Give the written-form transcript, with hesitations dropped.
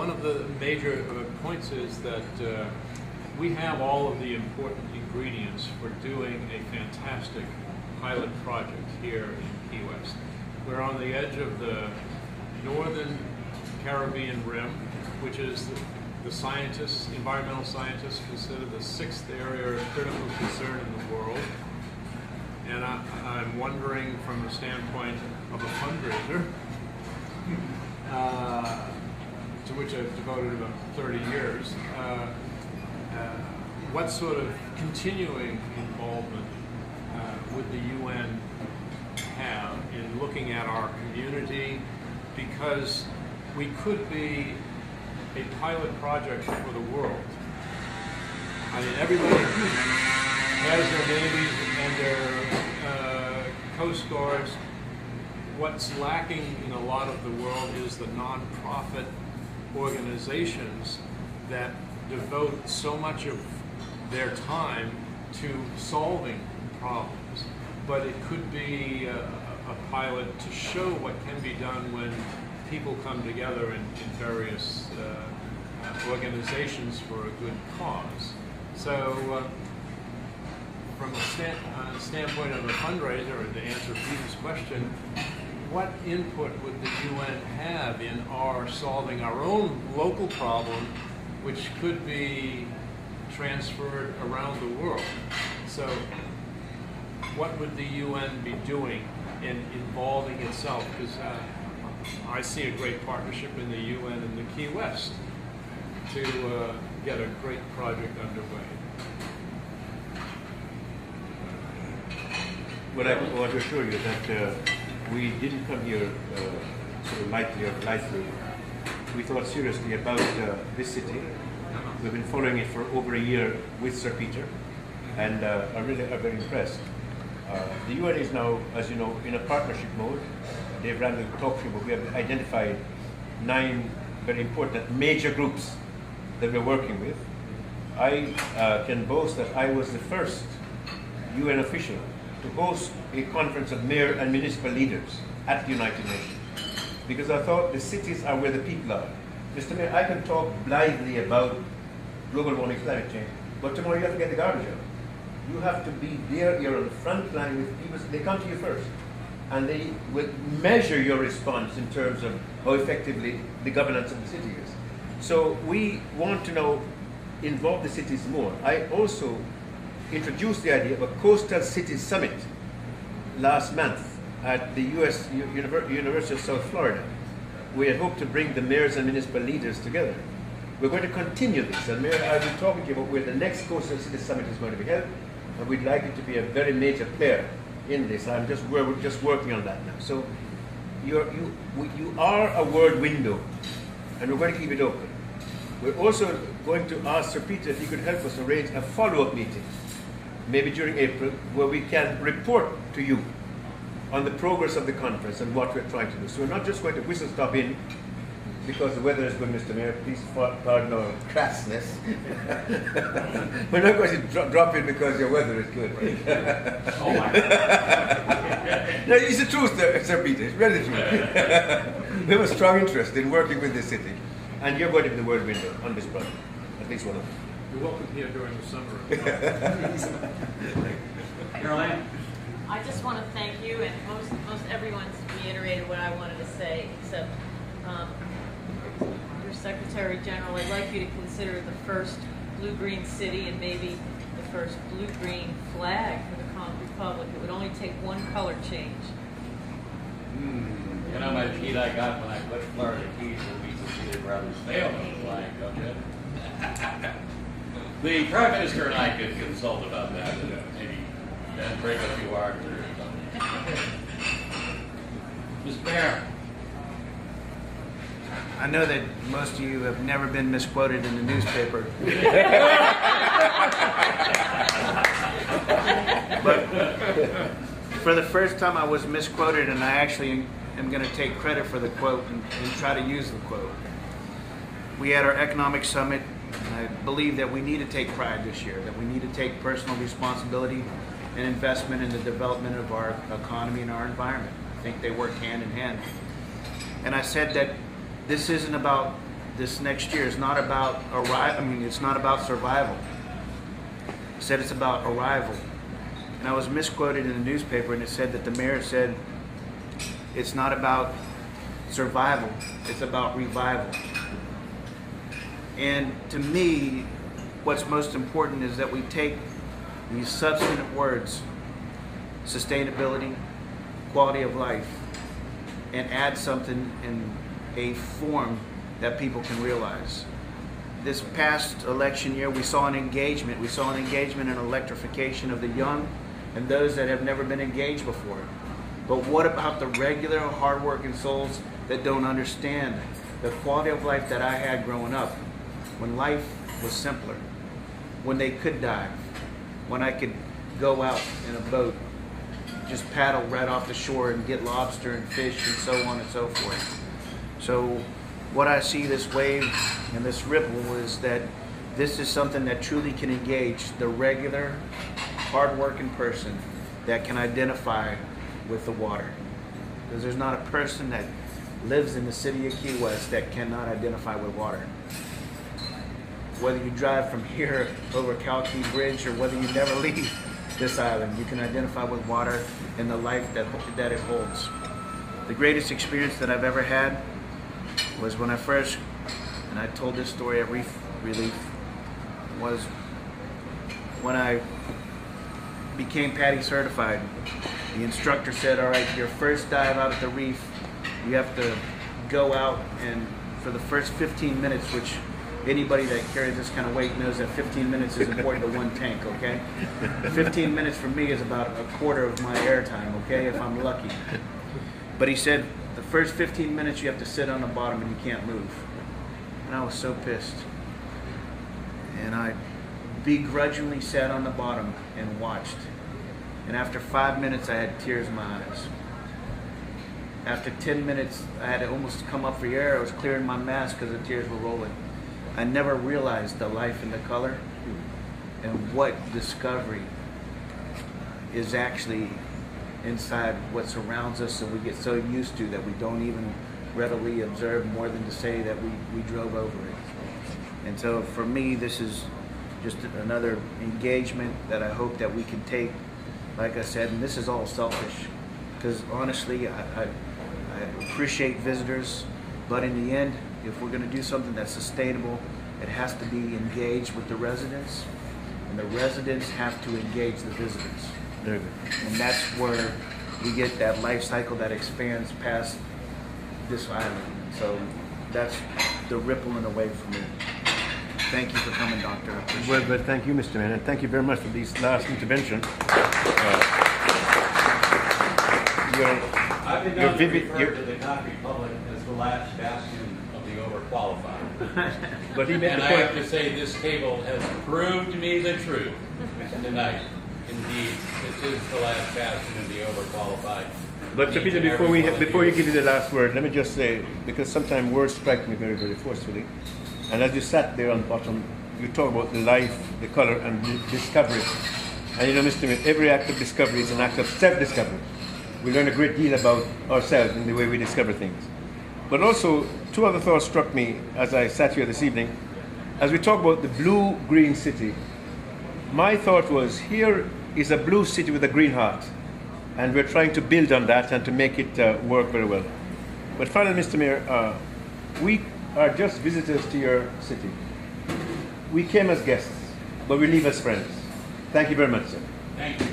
one of the major points is that we have all of the important ingredients for doing a fantastic pilot project here in Key West. We're on the edge of the northern Caribbean rim, which is the scientists, environmental scientists, consider the 6th area of critical concern in the world. And I'm wondering, from the standpoint of a fundraiser, to which I've devoted about 30 years, what sort of continuing involvement would the UN have in looking at our community? Because we could be a pilot project for the world. I mean, everybody has their navies and their coast guards. What's lacking in a lot of the world is the nonprofit organizations that devote so much of their time to solving problems. But it could be a pilot to show what can be done when people come together in various organizations for a good cause. So from a standpoint of a fundraiser, or to answer Peter's question, what input would the UN have in our solving our own local problem, which could be transferred around the world? So what would the UN be doing in involving itself? Because I see a great partnership in the UN and the Key West to get a great project underway. Well, I want to assure you that we didn't come here sort of lightly or lightly. We thought seriously about this city. We've been following it for over a year with Sir Peter, and are really very impressed. The UN is now, as you know, in a partnership mode. They've run the talk show, but we have identified 9 very important major groups that we're working with. I can boast that I was the first UN official to host a conference of mayor and municipal leaders at the United Nations, because I thought the cities are where the people are. Mr. Mayor, I can talk blithely about global warming, climate change, but tomorrow you have to get the garbage out. You have to be there, you're on the front line with people, they come to you first, and they will measure your response in terms of how effectively the governance of the city is. So we want to now involve the cities more. I also introduced the idea of a coastal cities summit last month at the US University of South Florida. We had hoped to bring the mayors and municipal leaders together. We're going to continue this, and Mayor, I'll be talking to you about where the next coastal cities summit is going to be held, and we'd like it to be a very major player in this. We're just working on that now. So you are a world window, and we're going to keep it open. We're also going to ask Sir Peter if he could help us arrange a follow-up meeting, maybe during April, where we can report to you on the progress of the conference and what we're trying to do. So we're not just going to whistle stop in because the weather is good, Mr. Mayor. Please pardon our crassness. We're not going to drop in because your weather is good. Oh my God. No, it's the truth, Sir Peter. It's really the truth. We have a strong interest in working with this city, and you're going to be the world window on this project, at least one of them. You're welcome here during the summer. Caroline? I just want to thank you, and most everyone's reiterated what I wanted to say, except your Secretary General. I'd like you to consider the first blue-green city and maybe the first blue-green flag for the Conch Republic. It would only take one color change. You know my sheet I got when I put Florida Keys and we succeeded Brothers failed on the flag, don't you? The Prime Minister and I could consult about that, maybe then break a few arms or something. Mr. Mayor. I know that most of you have never been misquoted in the newspaper. But for the first time I was misquoted, and I actually am going to take credit for the quote and try to use the quote. We had our economic summit, and I believe that we need to take pride this year, that we need to take personal responsibility and investment in the development of our economy and our environment. I think they work hand in hand. And I said that this isn't about this next year is not about it's not about survival. It said it's about arrival. And I was misquoted in the newspaper, and it said that the mayor said it's not about survival, it's about revival. And to me, what's most important is that we take these substantive words, sustainability, quality of life, and add something in a form that people can realize. This past election year, we saw an engagement. We saw an engagement in electrification of the young and those that have never been engaged before. But what about the regular, hardworking souls that don't understand the quality of life that I had growing up, when life was simpler, when they could dive, when I could go out in a boat, just paddle right off the shore and get lobster and fish and so on and so forth. So what I see this wave and this ripple is that this is something that truly can engage the regular, hardworking person that can identify with the water. Because there's not a person that lives in the city of Key West that cannot identify with water. Whether you drive from here over Key Bridge or whether you never leave this island, you can identify with water and the life that it holds. The greatest experience that I've ever had was when I first, and I told this story at Reef Relief, was when I became PADI certified. The instructor said, all right, your first dive out at the reef, you have to go out and for the first 15 minutes, which anybody that carries this kind of weight knows that 15 minutes is important to one tank, okay? 15 minutes for me is about a quarter of my air time, okay, if I'm lucky. But he said, the first 15 minutes you have to sit on the bottom and you can't move. And I was so pissed. And I begrudgingly sat on the bottom and watched. And after 5 minutes, I had tears in my eyes. After 10 minutes, I had to almost come up for air. I was clearing my mask because the tears were rolling. I never realized the life and the color and what discovery is actually inside what surrounds us, and we get so used to that we don't even readily observe more than to say that we drove over it. And so for me, this is just another engagement that I hope that we can take, like I said, and this is all selfish, because honestly, I appreciate visitors, but in the end, if we're going to do something that's sustainable, it has to be engaged with the residents, and the residents have to engage the visitors. Very good. And that's where we get that life cycle that expands past this island. So that's the ripple in a way for me. Thank you for coming, Doctor. I appreciate it. Well, thank you, Mr. Mann, and thank you very much for this last intervention. I've been known to refer to the Coffee Republic as the last bastion of the overqualified. But he made And the I point. have to say, this table has proved to me the truth tonight. Indeed, this is the last bastion of the overqualified. But Sir Peter, before you give me the last word, let me just say, because sometimes words strike me very, very forcefully. And as you sat there on the bottom, you talk about the life, the color, and the discovery. And you know, Mr. Smith, every act of discovery is an act of self-discovery. We learn a great deal about ourselves in the way we discover things. But also, two other thoughts struck me as I sat here this evening. As we talk about the blue-green city, my thought was, here is a blue city with a green heart. And we're trying to build on that and to make it work very well. But finally, Mr. Mayor, we are just visitors to your city. We came as guests, but we leave as friends. Thank you very much, sir. Thank you.